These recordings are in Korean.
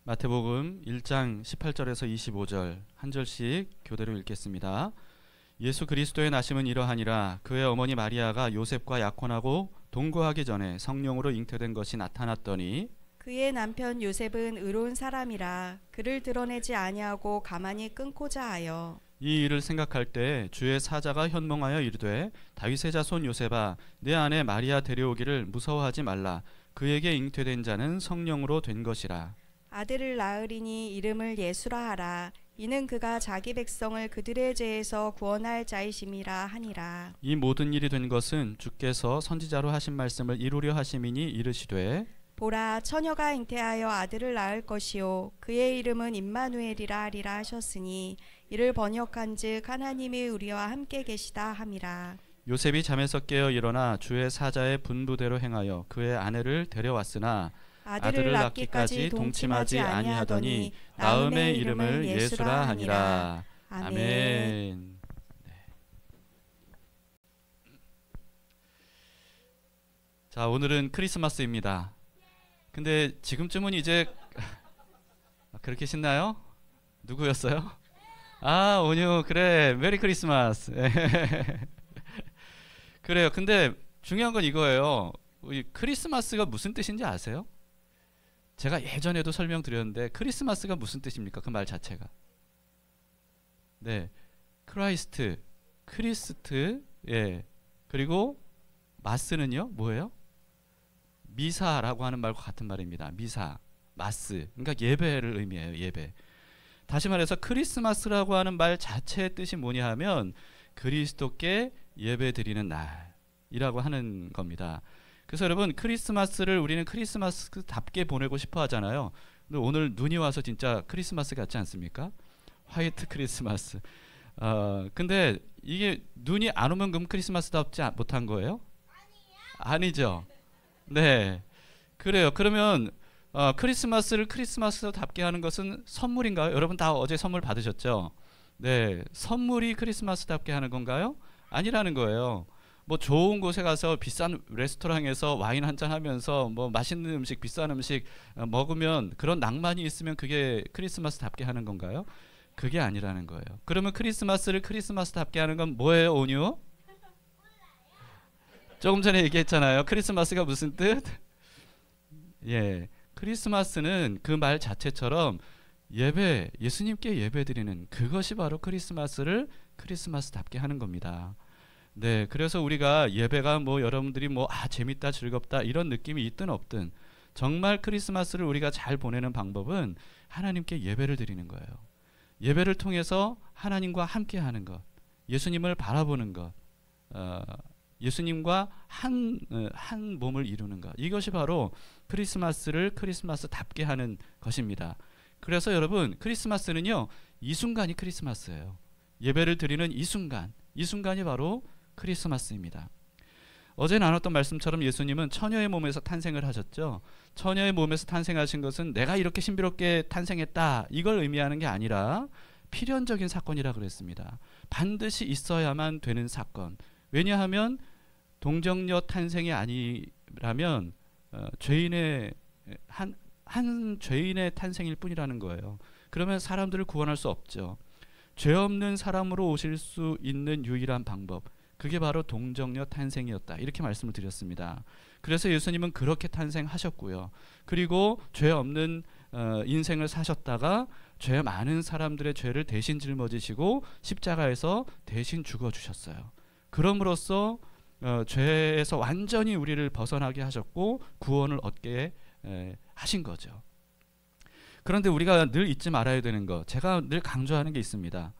마태복음 1장 18절에서 25절 한 절씩 교대로 읽겠습니다. 예수 그리스도의 나심은 이러하니라. 그의 어머니 마리아가 요셉과 약혼하고 동거하기 전에 성령으로 잉태된 것이 나타났더니 그의 남편 요셉은 의로운 사람이라 그를 드러내지 아니하고 가만히 끊고자 하여 이 일을 생각할 때 주의 사자가 현몽하여 이르되 다윗의 자손 요셉아 내 아내 마리아 데려오기를 무서워하지 말라. 그에게 잉태된 자는 성령으로 된 것이라. 아들을 낳으리니 이름을 예수라 하라. 이는 그가 자기 백성을 그들의 죄에서 구원할 자이심이라 하니라. 이 모든 일이 된 것은 주께서 선지자로 하신 말씀을 이루려 하심이니 이르시되 보라, 처녀가 잉태하여 아들을 낳을 것이요 그의 이름은 임마누엘이라 하리라 하셨으니 이를 번역한즉 하나님이 우리와 함께 계시다 함이라. 요셉이 잠에서 깨어 일어나 주의 사자의 분부대로 행하여 그의 아내를 데려왔으나 아들을 낳기까지 동침하지 아니하더니 나음의 이름을 예수라 하니라. 아멘. 자, 오늘은 크리스마스입니다. 근데 지금쯤은 이제 그렇게 신나요? 누구였어요? 아, 온유. 그래, 메리 크리스마스. 그래요. 근데 중요한 건 이거예요. 이 크리스마스가 무슨 뜻인지 아세요? 제가 예전에도 설명드렸는데 크리스마스가 무슨 뜻입니까? 그 말 자체가. 네, 크라이스트, 크리스트, 예. 그리고 마스는요, 뭐예요? 미사라고 하는 말과 같은 말입니다. 미사, 마스. 그러니까 예배를 의미해요. 예배. 다시 말해서 크리스마스라고 하는 말 자체의 뜻이 뭐냐 하면 그리스도께 예배드리는 날이라고 하는 겁니다. 그래서 여러분, 크리스마스를 우리는 크리스마스답게 보내고 싶어 하잖아요. 근데 오늘 눈이 와서 진짜 크리스마스 같지 않습니까? 화이트 크리스마스. 근데 이게 눈이 안 오면 그럼 크리스마스답지 못한 거예요? 아니죠. 네, 그래요. 그러면 크리스마스를 크리스마스답게 하는 것은 선물인가요? 여러분 다 어제 선물 받으셨죠? 네, 선물이 크리스마스답게 하는 건가요? 아니라는 거예요. 뭐 좋은 곳에 가서 비싼 레스토랑에서 와인 한잔 하면서 뭐 맛있는 음식, 비싼 음식 먹으면 그런 낭만이 있으면 그게 크리스마스답게 하는 건가요? 그게 아니라는 거예요. 그러면 크리스마스를 크리스마스답게 하는 건 뭐예요, 온유? 조금 전에 얘기했잖아요. 크리스마스가 무슨 뜻? 예, 크리스마스는 그 말 자체처럼 예배, 예수님께 예배드리는 그것이 바로 크리스마스를 크리스마스답게 하는 겁니다. 네, 그래서 우리가 예배가 뭐 여러분들이 뭐 재밌다, 즐겁다 이런 느낌이 있든 없든 정말 크리스마스를 우리가 잘 보내는 방법은 하나님께 예배를 드리는 거예요. 예배를 통해서 하나님과 함께 하는 것, 예수님을 바라보는 것, 예수님과 한 몸을 이루는 것, 이것이 바로 크리스마스를 크리스마스답게 하는 것입니다. 그래서 여러분, 크리스마스는요, 이 순간이 크리스마스예요. 예배를 드리는 이 순간이 바로 크리스마스입니다. 어제 나눴던 말씀처럼 예수님은 처녀의 몸에서 탄생을 하셨죠. 처녀의 몸에서 탄생하신 것은 내가 이렇게 신비롭게 탄생했다 이걸 의미하는 게 아니라 필연적인 사건이라 그랬습니다. 반드시 있어야만 되는 사건. 왜냐하면 동정녀 탄생이 아니라면 죄인의 한 죄인의 탄생일 뿐이라는 거예요. 그러면 사람들을 구원할 수 없죠. 죄 없는 사람으로 오실 수 있는 유일한 방법, 그게 바로 동정녀 탄생이었다 이렇게 말씀을 드렸습니다. 그래서 예수님은 그렇게 탄생하셨고요. 그리고 죄 없는 인생을 사셨다가 죄 많은 사람들의 죄를 대신 짊어지시고 십자가에서 대신 죽어주셨어요. 그럼으로써 죄에서 완전히 우리를 벗어나게 하셨고 구원을 얻게 하신 거죠. 그런데 우리가 늘 잊지 말아야 되는 것, 제가 늘 강조하는 게 있습니다.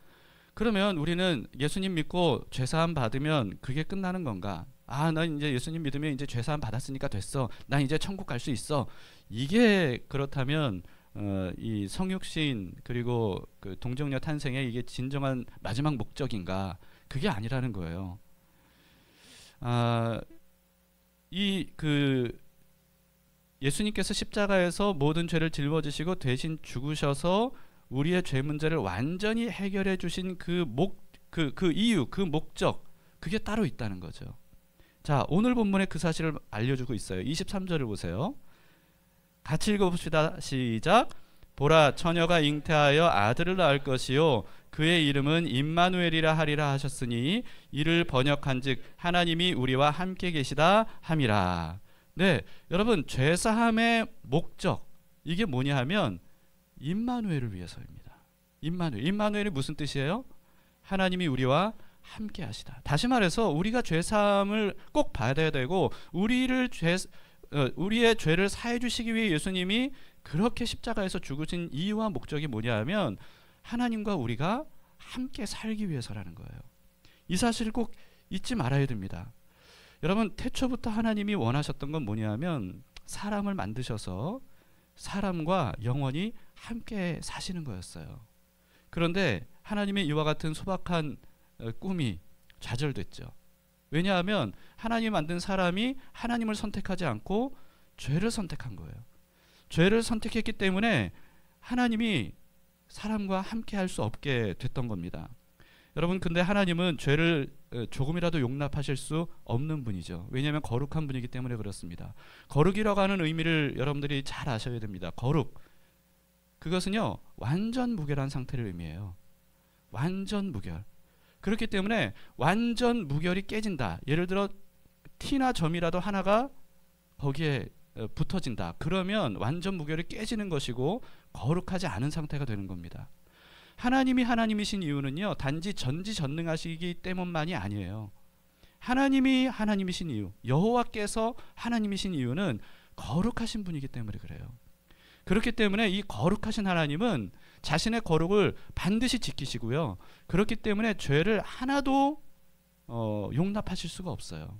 그러면 우리는 예수님 믿고 죄사함 받으면 그게 끝나는 건가? 난 이제 예수님 믿으면 이제 죄사함 받았으니까 됐어. 난 이제 천국 갈 수 있어. 이게 그렇다면 이 성육신 그리고 그 동정녀 탄생의 이게 진정한 마지막 목적인가? 그게 아니라는 거예요. 예수님께서 십자가에서 모든 죄를 짊어지시고 대신 죽으셔서 우리의 죄 문제를 완전히 해결해 주신 그 이유, 그 목적, 그게 따로 있다는 거죠. 자, 오늘 본문에 그 사실을 알려주고 있어요. 23절을 보세요. 같이 읽어봅시다. 시작. 보라 처녀가 잉태하여 아들을 낳을 것이요 그의 이름은 임마누엘이라 하리라 하셨으니 이를 번역한즉 하나님이 우리와 함께 계시다 함이라. 네, 여러분 죄사함의 목적 이게 뭐냐 하면 임마누엘을 위해서입니다. 임마누엘이 무슨 뜻이에요? 하나님이 우리와 함께 하시다. 다시 말해서 우리가 죄사함을 꼭 받아야 되고 우리의 죄를 사해 주시기 위해 예수님이 그렇게 십자가에서 죽으신 이유와 목적이 뭐냐 하면 하나님과 우리가 함께 살기 위해서라는 거예요. 이 사실을 꼭 잊지 말아야 됩니다. 여러분 태초부터 하나님이 원하셨던 건 뭐냐 하면 사람을 만드셔서 사람과 영원히 함께 사시는 거였어요. 그런데 하나님의 이와 같은 소박한 꿈이 좌절됐죠. 왜냐하면 하나님이 만든 사람이 하나님을 선택하지 않고 죄를 선택한 거예요. 죄를 선택했기 때문에 하나님이 사람과 함께 할 수 없게 됐던 겁니다. 여러분 근데 하나님은 죄를 조금이라도 용납하실 수 없는 분이죠. 왜냐하면 거룩한 분이기 때문에 그렇습니다. 거룩이라고 하는 의미를 여러분들이 잘 아셔야 됩니다. 거룩 그것은요 완전 무결한 상태를 의미해요. 완전 무결. 그렇기 때문에 완전 무결이 깨진다. 예를 들어 티나 점이라도 하나가 거기에 붙어진다. 그러면 완전 무결이 깨지는 것이고 거룩하지 않은 상태가 되는 겁니다. 하나님이 하나님이신 이유는요 단지 전지전능하시기 때문만이 아니에요. 하나님이 하나님이신 이유, 여호와께서 하나님이신 이유는 거룩하신 분이기 때문에 그래요. 그렇기 때문에 이 거룩하신 하나님은 자신의 거룩을 반드시 지키시고요. 그렇기 때문에 죄를 하나도 용납하실 수가 없어요.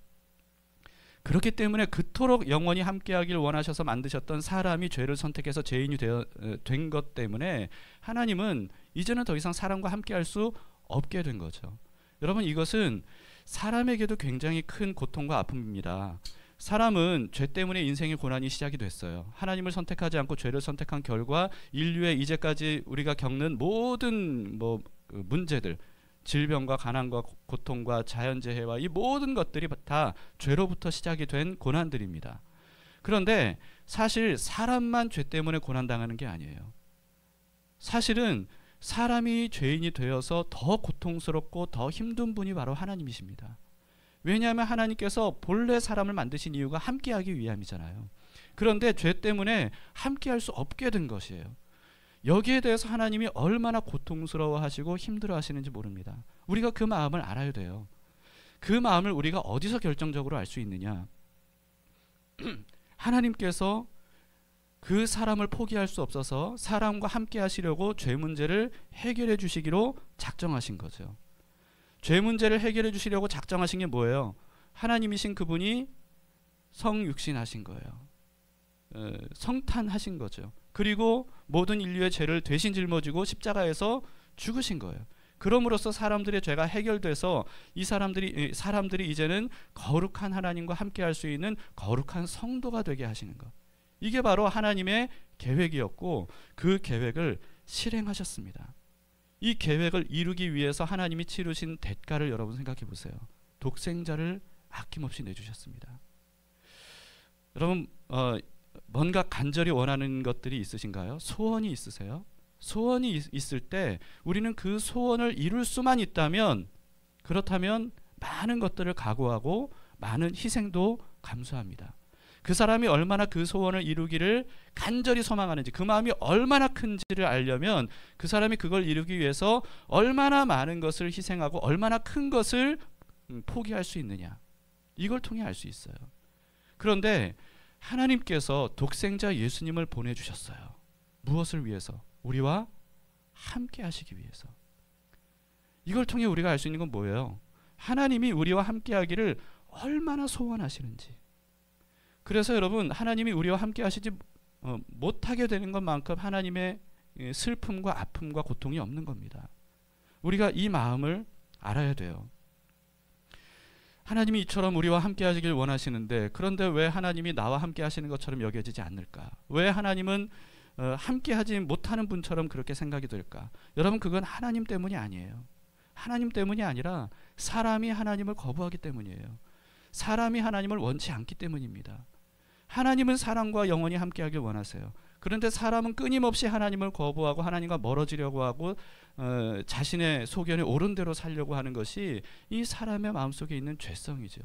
그렇기 때문에 그토록 영원히 함께하길 원하셔서 만드셨던 사람이 죄를 선택해서 죄인이 된 것 때문에 하나님은 이제는 더 이상 사람과 함께할 수 없게 된 거죠. 여러분 이것은 사람에게도 굉장히 큰 고통과 아픔입니다. 사람은 죄 때문에 인생의 고난이 시작이 됐어요. 하나님을 선택하지 않고 죄를 선택한 결과 인류의 이제까지 우리가 겪는 모든 문제들, 질병과 가난과 고통과 자연재해와 이 모든 것들이 다 죄로부터 시작이 된 고난들입니다. 그런데 사실 사람만 죄 때문에 고난당하는 게 아니에요. 사실은 사람이 죄인이 되어서 더 고통스럽고 더 힘든 분이 바로 하나님이십니다. 왜냐하면 하나님께서 본래 사람을 만드신 이유가 함께하기 위함이잖아요. 그런데 죄 때문에 함께할 수 없게 된 것이에요. 여기에 대해서 하나님이 얼마나 고통스러워하시고 힘들어하시는지 모릅니다. 우리가 그 마음을 알아야 돼요. 그 마음을 우리가 어디서 결정적으로 알 수 있느냐? 하나님께서 그 사람을 포기할 수 없어서 사람과 함께 하시려고 죄 문제를 해결해 주시기로 작정하신 거죠. 죄 문제를 해결해 주시려고 작정하신 게 뭐예요? 하나님이신 그분이 성육신하신 거예요. 성탄하신 거죠. 그리고 모든 인류의 죄를 대신 짊어지고 십자가에서 죽으신 거예요. 그럼으로써 사람들의 죄가 해결돼서 이 사람들이 이제는 거룩한 하나님과 함께 할 수 있는 거룩한 성도가 되게 하시는 것. 이게 바로 하나님의 계획이었고 그 계획을 실행하셨습니다. 이 계획을 이루기 위해서 하나님이 치르신 대가를 여러분 생각해 보세요. 독생자를 아낌없이 내주셨습니다. 여러분 뭔가 간절히 원하는 것들이 있으신가요? 소원이 있으세요? 소원이 있을 때 우리는 그 소원을 이룰 수만 있다면 그렇다면 많은 것들을 각오하고 많은 희생도 감수합니다. 그 사람이 얼마나 그 소원을 이루기를 간절히 소망하는지 그 마음이 얼마나 큰지를 알려면 그 사람이 그걸 이루기 위해서 얼마나 많은 것을 희생하고 얼마나 큰 것을 포기할 수 있느냐 이걸 통해 알 수 있어요. 그런데 하나님께서 독생자 예수님을 보내주셨어요. 무엇을 위해서? 우리와 함께 하시기 위해서. 이걸 통해 우리가 알 수 있는 건 뭐예요? 하나님이 우리와 함께 하기를 얼마나 소원하시는지. 그래서 여러분 하나님이 우리와 함께 하시지 못하게 되는 것만큼 하나님의 슬픔과 아픔과 고통이 없는 겁니다. 우리가 이 마음을 알아야 돼요. 하나님이 이처럼 우리와 함께 하시길 원하시는데 그런데 왜 하나님이 나와 함께 하시는 것처럼 여겨지지 않을까? 왜 하나님은 함께 하지 못하는 분처럼 그렇게 생각이 될까? 여러분 그건 하나님 때문이 아니에요. 하나님 때문이 아니라 사람이 하나님을 거부하기 때문이에요. 사람이 하나님을 원치 않기 때문입니다. 하나님은 사람과 영원히 함께 하길 원하세요. 그런데 사람은 끊임없이 하나님을 거부하고 하나님과 멀어지려고 하고 자신의 소견이 옳은 대로 살려고 하는 것이 이 사람의 마음속에 있는 죄성이죠.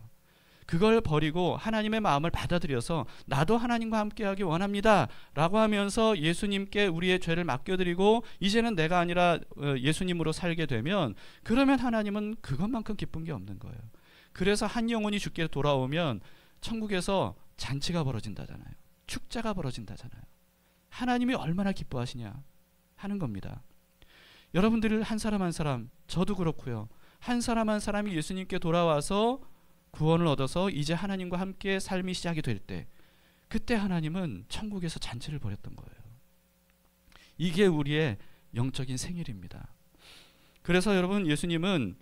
그걸 버리고 하나님의 마음을 받아들여서 나도 하나님과 함께하기 원합니다 라고 하면서 예수님께 우리의 죄를 맡겨드리고 이제는 내가 아니라 예수님으로 살게 되면, 그러면 하나님은 그것만큼 기쁜 게 없는 거예요. 그래서 한 영혼이 주께 돌아오면 천국에서 잔치가 벌어진다잖아요. 축제가 벌어진다잖아요. 하나님이 얼마나 기뻐하시냐 하는 겁니다. 여러분들 한 사람 한 사람, 저도 그렇고요, 한 사람 한 사람이 예수님께 돌아와서 구원을 얻어서 이제 하나님과 함께 삶이 시작이 될 때, 그때 하나님은 천국에서 잔치를 벌였던 거예요. 이게 우리의 영적인 생일입니다. 그래서 여러분, 예수님은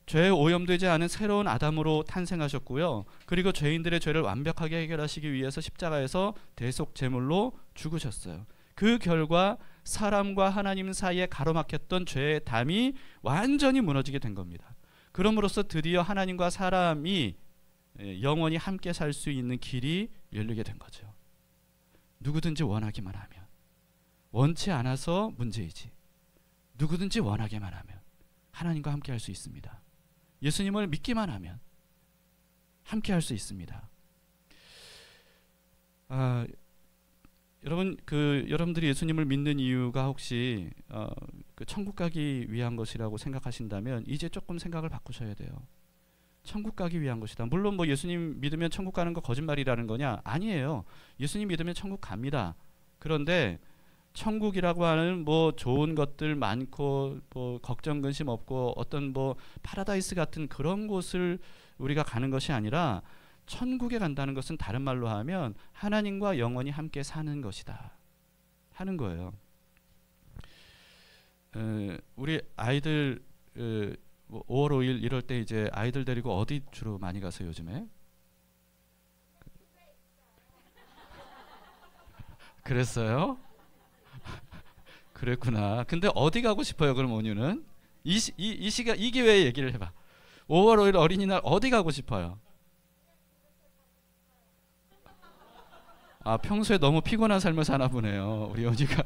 죄에 오염되지 않은 새로운 아담으로 탄생하셨고요, 그리고 죄인들의 죄를 완벽하게 해결하시기 위해서 십자가에서 대속 제물로 죽으셨어요. 그 결과 사람과 하나님 사이에 가로막혔던 죄의 담이 완전히 무너지게 된 겁니다. 그럼으로써 드디어 하나님과 사람이 영원히 함께 살 수 있는 길이 열리게 된 거죠. 누구든지 원하기만 하면, 원치 않아서 문제이지 누구든지 원하기만 하면 하나님과 함께 할 수 있습니다. 예수님을 믿기만 하면 함께 할 수 있습니다. 여러분, 여러분들이 예수님을 믿는 이유가 혹시 천국 가기 위한 것이라고 생각하신다면 이제 조금 생각을 바꾸셔야 돼요. 천국 가기 위한 것이다. 물론 뭐 예수님 믿으면 천국 가는 거 거짓말이라는 거냐? 아니에요. 예수님 믿으면 천국 갑니다. 그런데 천국이라고 하는 뭐 좋은 것들 많고 뭐 걱정 근심 없고 어떤 뭐 파라다이스 같은 그런 곳을 우리가 가는 것이 아니라, 천국에 간다는 것은 다른 말로 하면 하나님과 영원히 함께 사는 것이다 하는 거예요. 우리 아이들 5월 5일 이럴 때 이제 아이들 데리고 어디 주로 많이 가세요 요즘에? 그랬어요? 그랬구나. 근데 어디 가고 싶어요 그럼 온유는? 이 기회에 얘기를 해봐. 5월 5일 어린이날 어디 가고 싶어요? 평소에 너무 피곤한 삶을 사나 보네요 우리 온유가.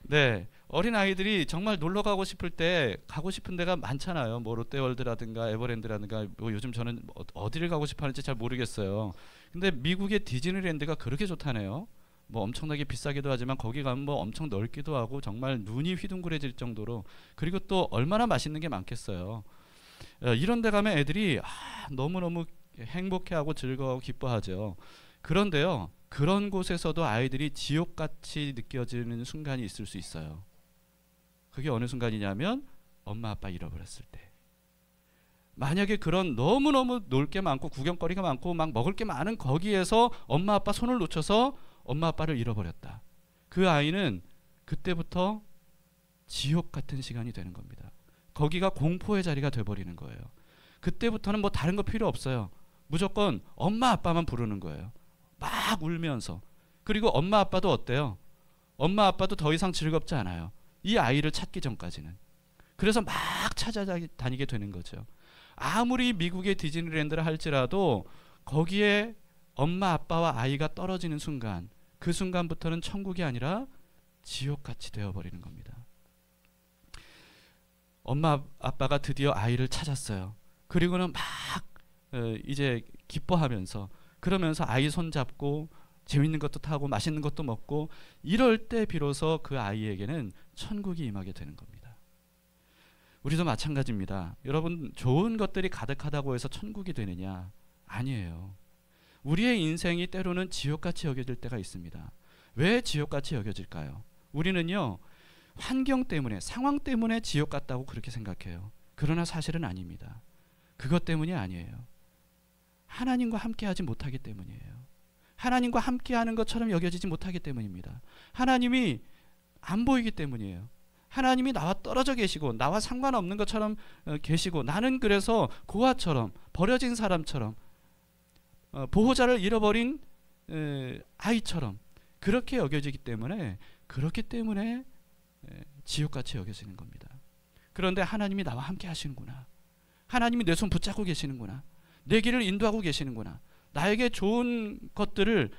네, 어린 아이들이 정말 놀러 가고 싶을 때 가고 싶은 데가 많잖아요. 뭐 롯데월드라든가 에버랜드라든가, 뭐 요즘 저는 어디를 가고 싶어 하는지 잘 모르겠어요. 근데 미국의 디즈니랜드가 그렇게 좋다네요. 뭐 엄청나게 비싸기도 하지만 거기 가면 뭐 엄청 넓기도 하고 정말 눈이 휘둥그레질 정도로, 그리고 또 얼마나 맛있는 게 많겠어요. 이런 데 가면 애들이 너무너무 행복해하고 즐거워하고 기뻐하죠. 그런데요, 그런 곳에서도 아이들이 지옥같이 느껴지는 순간이 있을 수 있어요. 그게 어느 순간이냐면 엄마 아빠 잃어버렸을 때. 만약에 그런 너무너무 놀 게 많고 구경거리가 많고 막 먹을 게 많은 거기에서 엄마 아빠 손을 놓쳐서 엄마 아빠를 잃어버렸다. 그 아이는 그때부터 지옥 같은 시간이 되는 겁니다. 거기가 공포의 자리가 돼버리는 거예요. 그때부터는 뭐 다른 거 필요 없어요. 무조건 엄마 아빠만 부르는 거예요. 막 울면서. 그리고 엄마 아빠도 어때요? 엄마 아빠도 더 이상 즐겁지 않아요. 이 아이를 찾기 전까지는. 그래서 막 찾아다니게 되는 거죠. 아무리 미국의 디즈니랜드를 할지라도 거기에 엄마 아빠와 아이가 떨어지는 순간, 그 순간부터는 천국이 아니라 지옥같이 되어버리는 겁니다. 엄마 아빠가 드디어 아이를 찾았어요. 그리고는 막 이제 기뻐하면서, 그러면서 아이 손잡고 재밌는 것도 타고 맛있는 것도 먹고, 이럴 때 비로소 그 아이에게는 천국이 임하게 되는 겁니다. 우리도 마찬가지입니다. 여러분, 좋은 것들이 가득하다고 해서 천국이 되느냐? 아니에요. 우리의 인생이 때로는 지옥같이 여겨질 때가 있습니다. 왜 지옥같이 여겨질까요? 우리는요, 환경 때문에, 상황 때문에 지옥 같다고 그렇게 생각해요. 그러나 사실은 아닙니다. 그것 때문이 아니에요. 하나님과 함께하지 못하기 때문이에요. 하나님과 함께하는 것처럼 여겨지지 못하기 때문입니다. 하나님이 안 보이기 때문이에요. 하나님이 나와 떨어져 계시고 나와 상관없는 것처럼 계시고, 나는 그래서 고아처럼, 버려진 사람처럼, 보호자를 잃어버린 아이처럼 그렇게 여겨지기 때문에, 그렇기 때문에 지옥같이 여겨지는 겁니다. 그런데 하나님이 나와 함께 하시는구나, 하나님이 내 손 붙잡고 계시는구나, 내 길을 인도하고 계시는구나, 나에게 좋은 것들을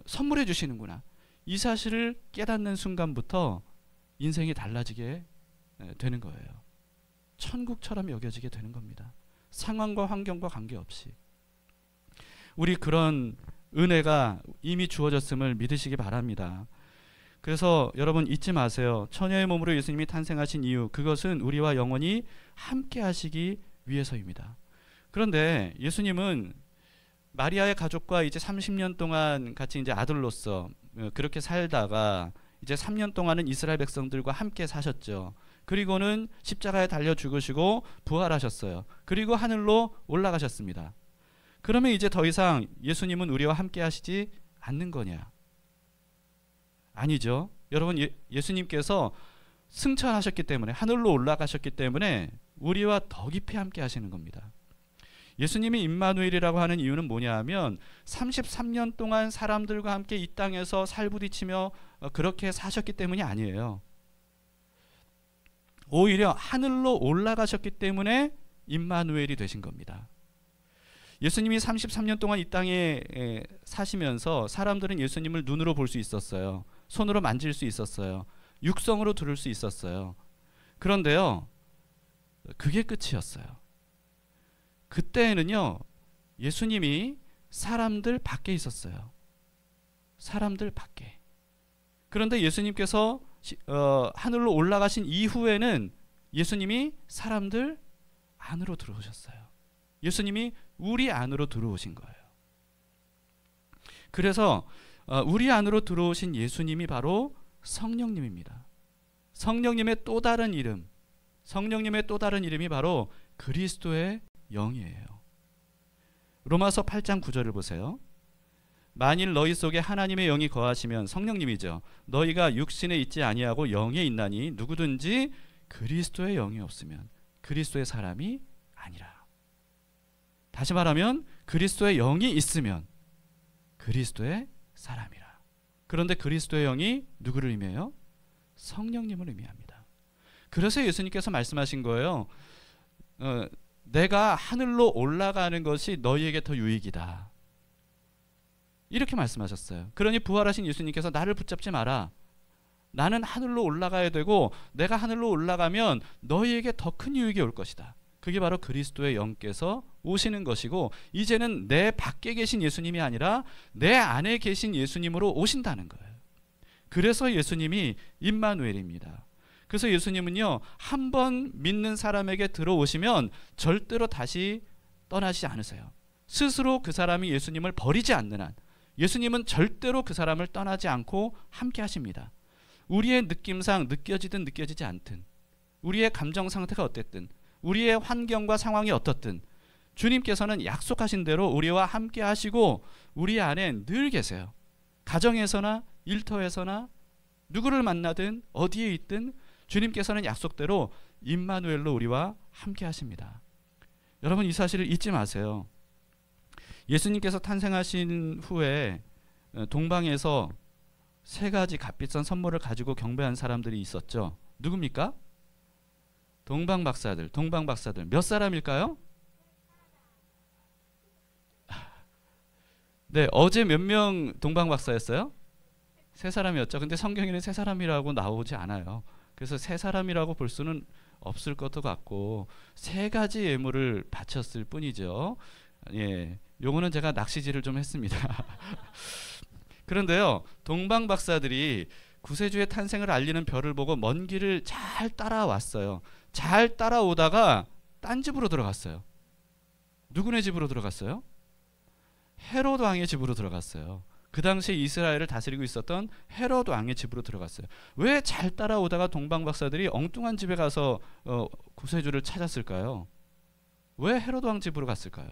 선물해 주시는구나. 이 사실을 깨닫는 순간부터 인생이 달라지게 되는 거예요. 천국처럼 여겨지게 되는 겁니다. 상황과 환경과 관계없이. 우리 그런 은혜가 이미 주어졌음을 믿으시기 바랍니다. 그래서 여러분 잊지 마세요. 처녀의 몸으로 예수님이 탄생하신 이유, 그것은 우리와 영원히 함께 하시기 위해서입니다. 그런데 예수님은 마리아의 가족과 이제 30년 동안 같이 이제 아들로서 그렇게 살다가 이제 3년 동안은 이스라엘 백성들과 함께 사셨죠. 그리고는 십자가에 달려 죽으시고 부활하셨어요. 그리고 하늘로 올라가셨습니다. 그러면 이제 더 이상 예수님은 우리와 함께 하시지 않는 거냐? 아니죠. 여러분, 예수님께서 승천하셨기 때문에, 하늘로 올라가셨기 때문에 우리와 더 깊이 함께 하시는 겁니다. 예수님이 임마누엘이라고 하는 이유는 뭐냐 하면 33년 동안 사람들과 함께 이 땅에서 살부딪히며 그렇게 사셨기 때문이 아니에요. 오히려 하늘로 올라가셨기 때문에 임마누엘이 되신 겁니다. 예수님이 33년 동안 이 땅에 사시면서 사람들은 예수님을 눈으로 볼 수 있었어요. 손으로 만질 수 있었어요. 육성으로 들을 수 있었어요. 그런데요, 그게 끝이었어요. 그때에는요, 예수님이 사람들 밖에 있었어요. 사람들 밖에. 그런데 예수님께서 하늘로 올라가신 이후에는 예수님이 사람들 안으로 들어오셨어요. 예수님이 우리 안으로 들어오신 거예요. 그래서 우리 안으로 들어오신 예수님이 바로 성령님입니다. 성령님의 또 다른 이름, 성령님의 또 다른 이름이 바로 그리스도의 영이에요. 로마서 8장 9절을 보세요. 만일 너희 속에 하나님의 영이 거하시면, 성령님이죠, 너희가 육신에 있지 아니하고 영에 있나니 누구든지 그리스도의 영이 없으면 그리스도의 사람이 아니라. 다시 말하면 그리스도의 영이 있으면 그리스도의 사람이라. 그런데 그리스도의 영이 누구를 의미해요? 성령님을 의미합니다. 그래서 예수님께서 말씀하신 거예요. 내가 하늘로 올라가는 것이 너희에게 더 유익이다. 이렇게 말씀하셨어요. 그러니 부활하신 예수님께서 나를 붙잡지 마라. 나는 하늘로 올라가야 되고 내가 하늘로 올라가면 너희에게 더 큰 유익이 올 것이다. 그게 바로 그리스도의 영께서 오시는 것이고, 이제는 내 밖에 계신 예수님이 아니라 내 안에 계신 예수님으로 오신다는 거예요. 그래서 예수님이 임마누엘입니다. 그래서 예수님은요, 한 번 믿는 사람에게 들어오시면 절대로 다시 떠나지 않으세요. 스스로 그 사람이 예수님을 버리지 않는 한 예수님은 절대로 그 사람을 떠나지 않고 함께 하십니다. 우리의 느낌상 느껴지든 느껴지지 않든, 우리의 감정 상태가 어땠든, 우리의 환경과 상황이 어떻든 주님께서는 약속하신 대로 우리와 함께 하시고 우리 안에 늘 계세요. 가정에서나 일터에서나 누구를 만나든 어디에 있든 주님께서는 약속대로 임마누엘로 우리와 함께 하십니다. 여러분, 이 사실을 잊지 마세요. 예수님께서 탄생하신 후에 동방에서 3가지 값비싼 선물을 가지고 경배한 사람들이 있었죠. 누굽니까? 동방박사들. 몇 사람일까요? 네, 어제 몇 명 동방박사였어요? 3사람이었죠. 근데 성경에는 3사람이라고 나오지 않아요. 그래서 3사람이라고 볼 수는 없을 것도 같고 3가지 예물을 바쳤을 뿐이죠. 예, 요거는 제가 낚시질을 좀 했습니다. 그런데요, 동방박사들이 구세주의 탄생을 알리는 별을 보고 먼 길을 잘 따라왔어요. 잘 따라오다가 딴 집으로 들어갔어요. 누구네 집으로 들어갔어요? 헤롯 왕의 집으로 들어갔어요. 그 당시에 이스라엘을 다스리고 있었던 헤롯 왕의 집으로 들어갔어요. 왜 잘 따라오다가 동방박사들이 엉뚱한 집에 가서 구세주를 찾았을까요? 왜 헤롯 왕 집으로 갔을까요?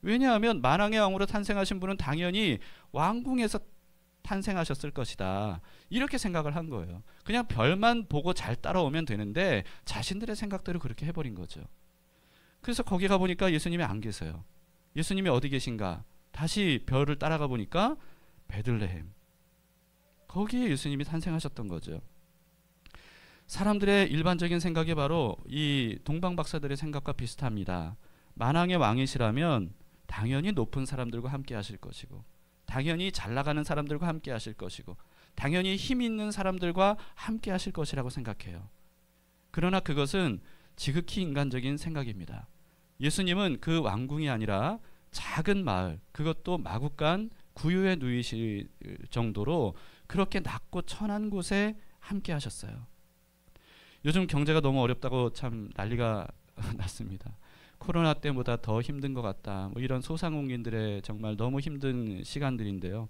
왜냐하면 만왕의 왕으로 탄생하신 분은 당연히 왕궁에서 탄생하셨을 것이다. 이렇게 생각을 한 거예요. 그냥 별만 보고 잘 따라오면 되는데 자신들의 생각대로 그렇게 해버린 거죠. 그래서 거기 가보니까 예수님이 안 계세요. 예수님이 어디 계신가? 다시 별을 따라가 보니까 베들레헴. 거기에 예수님이 탄생하셨던 거죠. 사람들의 일반적인 생각이 바로 이 동방박사들의 생각과 비슷합니다. 만왕의 왕이시라면 당연히 높은 사람들과 함께 하실 것이고 당연히 잘 나가는 사람들과 함께 하실 것이고 당연히 힘 있는 사람들과 함께 하실 것이라고 생각해요. 그러나 그것은 지극히 인간적인 생각입니다. 예수님은 그 왕궁이 아니라 작은 마을, 그것도 마국간 구유에 누이실 정도로 그렇게 낮고 천한 곳에 함께 하셨어요. 요즘 경제가 너무 어렵다고 참 난리가 났습니다. 코로나 때보다 더 힘든 것 같다. 뭐 이런 소상공인들의 정말 너무 힘든 시간들인데요.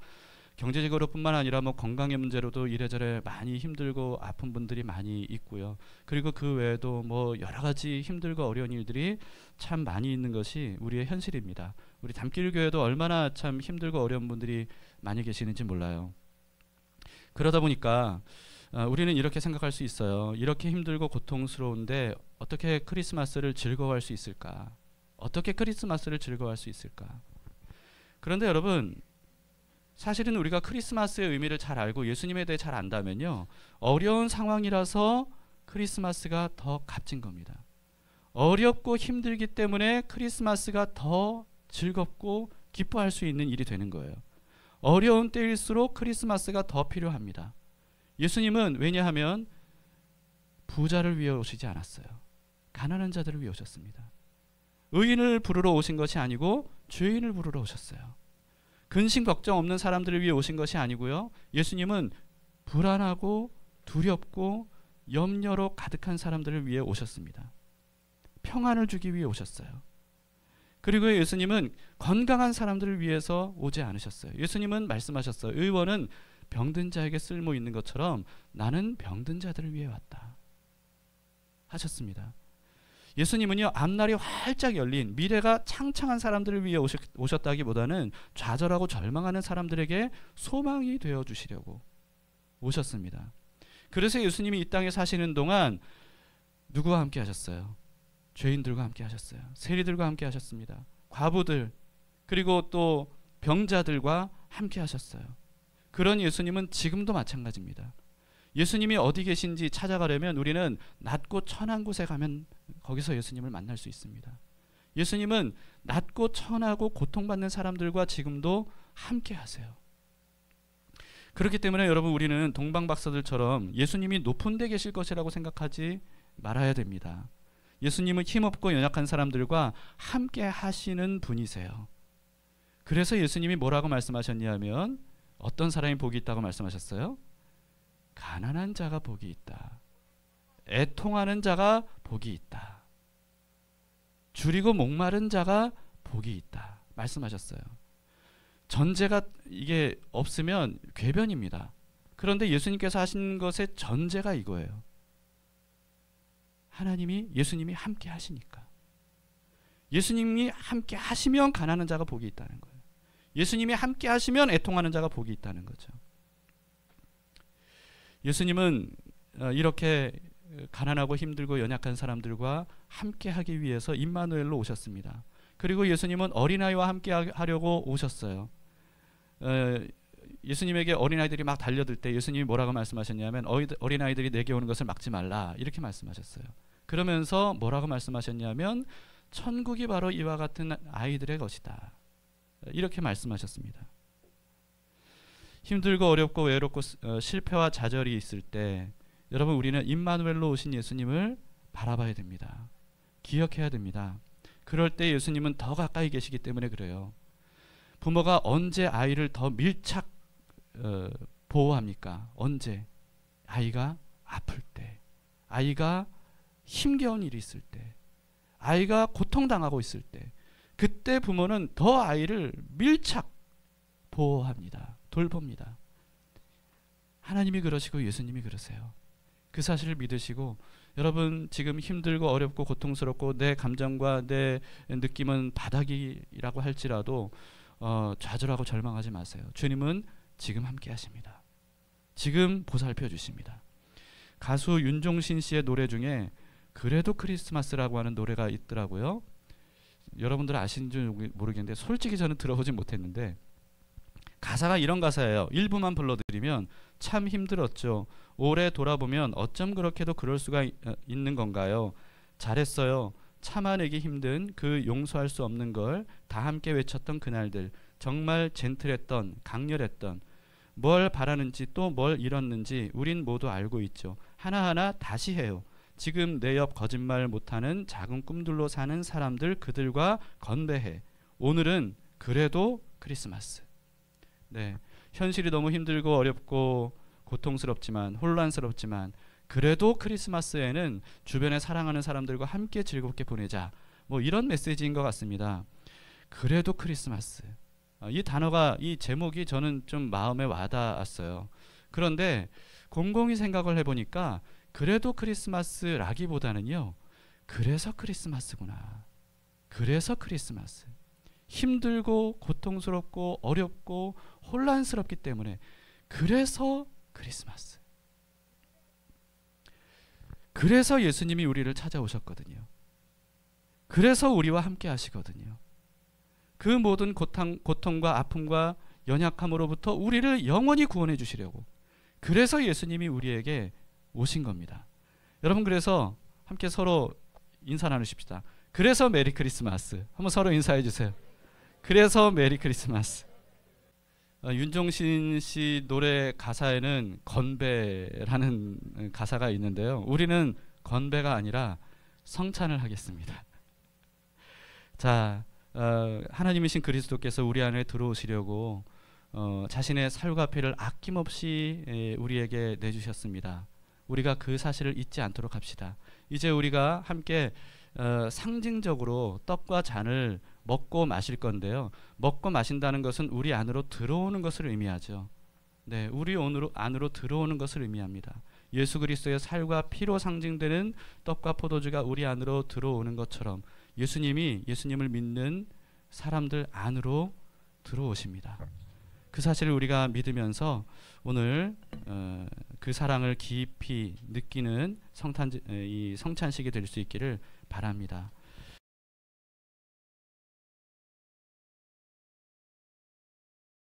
경제적으로 뿐만 아니라 뭐 건강의 문제로도 이래저래 많이 힘들고 아픈 분들이 많이 있고요. 그리고 그 외에도 뭐 여러 가지 힘들고 어려운 일들이 참 많이 있는 것이 우리의 현실입니다. 우리 담길 교회도 얼마나 참 힘들고 어려운 분들이 많이 계시는지 몰라요. 그러다 보니까 우리는 이렇게 생각할 수 있어요. 이렇게 힘들고 고통스러운데 어떻게 크리스마스를 즐거워할 수 있을까? 어떻게 크리스마스를 즐거워할 수 있을까? 그런데 여러분, 사실은 우리가 크리스마스의 의미를 잘 알고 예수님에 대해 잘 안다면요, 어려운 상황이라서 크리스마스가 더 값진 겁니다. 어렵고 힘들기 때문에 크리스마스가 더 즐겁고 기뻐할 수 있는 일이 되는 거예요. 어려운 때일수록 크리스마스가 더 필요합니다. 예수님은 왜냐하면 부자를 위해 오시지 않았어요. 가난한 자들을 위해 오셨습니다. 의인을 부르러 오신 것이 아니고 죄인을 부르러 오셨어요. 근심 걱정 없는 사람들을 위해 오신 것이 아니고요. 예수님은 불안하고 두렵고 염려로 가득한 사람들을 위해 오셨습니다. 평안을 주기 위해 오셨어요. 그리고 예수님은 건강한 사람들을 위해서 오지 않으셨어요. 예수님은 말씀하셨어요. 의원은 병든 자에게 쓸모 있는 것처럼 나는 병든 자들을 위해 왔다 하셨습니다. 예수님은요, 앞날이 활짝 열린 미래가 창창한 사람들을 위해 오셨다기보다는 좌절하고 절망하는 사람들에게 소망이 되어 주시려고 오셨습니다. 그래서 예수님이 이 땅에 사시는 동안 누구와 함께 하셨어요? 죄인들과 함께 하셨어요. 세리들과 함께 하셨습니다. 과부들, 그리고 또 병자들과 함께 하셨어요. 그런 예수님은 지금도 마찬가지입니다. 예수님이 어디 계신지 찾아가려면 우리는 낮고 천한 곳에 가면 거기서 예수님을 만날 수 있습니다. 예수님은 낮고 천하고 고통받는 사람들과 지금도 함께 하세요. 그렇기 때문에 여러분, 우리는 동방박사들처럼 예수님이 높은 데 계실 것이라고 생각하지 말아야 됩니다. 예수님은 힘없고 연약한 사람들과 함께 하시는 분이세요. 그래서 예수님이 뭐라고 말씀하셨냐면 어떤 사람이 복이 있다고 말씀하셨어요? 가난한 자가 복이 있다. 애통하는 자가 복이 있다. 줄이고 목마른 자가 복이 있다 말씀하셨어요. 전제가 이게 없으면 궤변입니다. 그런데 예수님께서 하신 것의 전제가 이거예요. 예수님이 함께 하시니까. 예수님이 함께 하시면 가난한 자가 복이 있다는 거예요. 예수님이 함께 하시면 애통하는 자가 복이 있다는 거죠. 예수님은 이렇게 가난하고 힘들고 연약한 사람들과 함께 하기 위해서 임마누엘로 오셨습니다. 그리고 예수님은 어린아이와 함께 하려고 오셨어요. 예수님에게 어린아이들이 막 달려들 때 예수님이 뭐라고 말씀하셨냐면 어린아이들이 내게 오는 것을 막지 말라 이렇게 말씀하셨어요. 그러면서 뭐라고 말씀하셨냐면 천국이 바로 이와 같은 아이들의 것이다 이렇게 말씀하셨습니다. 힘들고 어렵고 외롭고 실패와 좌절이 있을 때 여러분, 우리는 임마누엘로 오신 예수님을 바라봐야 됩니다. 기억해야 됩니다. 그럴 때 예수님은 더 가까이 계시기 때문에 그래요. 부모가 언제 아이를 더 밀착 보호합니까? 언제? 아이가 아플 때, 아이가 힘겨운 일이 있을 때, 아이가 고통당하고 있을 때, 그때 부모는 더 아이를 밀착 보호합니다. 돌봅니다. 하나님이 그러시고 예수님이 그러세요. 그 사실을 믿으시고 여러분, 지금 힘들고 어렵고 고통스럽고 내 감정과 내 느낌은 바닥이라고 할지라도 좌절하고 절망하지 마세요. 주님은 지금 함께 하십니다. 지금 보살펴 주십니다. 가수 윤종신 씨의 노래 중에 그래도 크리스마스라고 하는 노래가 있더라고요. 여러분들 아시는지 모르겠는데 솔직히 저는 들어보지 못했는데 가사가 이런 가사예요. 일부만 불러드리면 참 힘들었죠. 올해 돌아보면 어쩜 그렇게도 그럴 수가 있는 건가요? 잘했어요. 참아내기 힘든 그 용서할 수 없는 걸 다 함께 외쳤던 그날들. 정말 젠틀했던, 강렬했던, 뭘 바라는지 또 뭘 잃었는지 우린 모두 알고 있죠. 하나하나 다시 해요. 지금 내 옆 거짓말 못하는 작은 꿈들로 사는 사람들, 그들과 건배해. 오늘은 그래도 크리스마스. 네, 현실이 너무 힘들고 어렵고 고통스럽지만 혼란스럽지만 그래도 크리스마스에는 주변에 사랑하는 사람들과 함께 즐겁게 보내자. 뭐 이런 메시지인 것 같습니다. 그래도 크리스마스. 이 단어가, 이 제목이 저는 좀 마음에 와닿았어요. 그런데 곰곰이 생각을 해보니까 그래도 크리스마스라기보다는요, 그래서 크리스마스구나. 그래서 크리스마스. 힘들고 고통스럽고 어렵고 혼란스럽기 때문에 그래서 크리스마스. 그래서 예수님이 우리를 찾아오셨거든요. 그래서 우리와 함께 하시거든요. 그 모든 고통과 아픔과 연약함으로부터 우리를 영원히 구원해 주시려고. 그래서 예수님이 우리에게 오신 겁니다. 여러분, 그래서 함께 서로 인사 나누십시다. 그래서 메리 크리스마스. 한번 서로 인사해 주세요. 그래서 메리 크리스마스. 윤종신 씨 노래 가사에는 건배라는 가사가 있는데요. 우리는 건배가 아니라 성찬을 하겠습니다. 자, 하나님이신 그리스도께서 우리 안에 들어오시려고 자신의 살과 피를 아낌없이 우리에게 내주셨습니다. 우리가 그 사실을 잊지 않도록 합시다. 이제 우리가 함께 상징적으로 떡과 잔을 먹고 마실 건데요. 먹고 마신다는 것은 우리 안으로 들어오는 것을 의미하죠. 네, 우리 안으로 들어오는 것을 의미합니다. 예수 그리스도의 살과 피로 상징되는 떡과 포도주가 우리 안으로 들어오는 것처럼 예수님을 믿는 사람들 안으로 들어오십니다. 그 사실을 우리가 믿으면서 오늘 그 사랑을 깊이 느끼는 이 성찬식이 될 수 있기를 바랍니다.